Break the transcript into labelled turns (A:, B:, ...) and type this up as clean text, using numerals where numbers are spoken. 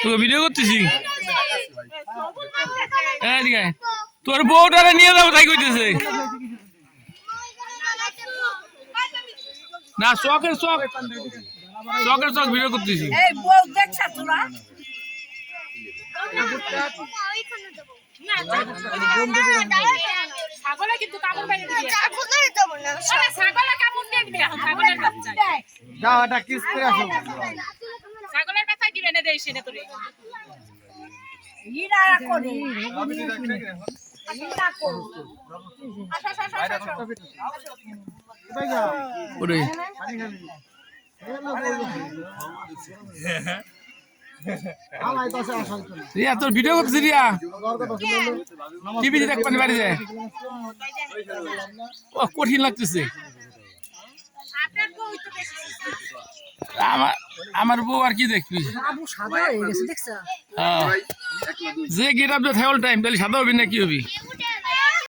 A: তুই ভিডিও করতেছি তোর বউটারে নিয়ে যাবো তাই কইতেছে না শখের শখ ভিডিও করতেছি
B: ছাগলে কিন্তু কামড় মেরে দিবে ছাগলের দেব না ছাগলে কামড় দিয়ে দিবে এখন ছাগলের বাচ্চা
C: যাও এটা কিস করে আসো
B: ছাগলের বাচ্চা দিবে না দেই সেনে তোরে
D: ইরা করে ইরা করো
C: কোথায় যাও
A: ওরে
C: পানি খাবি আলাই তো আসা আসল তো
A: রিয়া তোর ভিডিও করতেছি রিয়া
C: দরকার তো বললো
A: টিভি দেখ পানি বাড়ি যায় ও কঠিন লাগতেছে
B: আপনার বউ তো বেশি
A: আমার বউ আর কি দেখবি
D: আবু সাদা হয়ে গেছে দেখছ
A: যে গেট আপ থাকল টাইম তাহলে সাদা হবি না কি হবি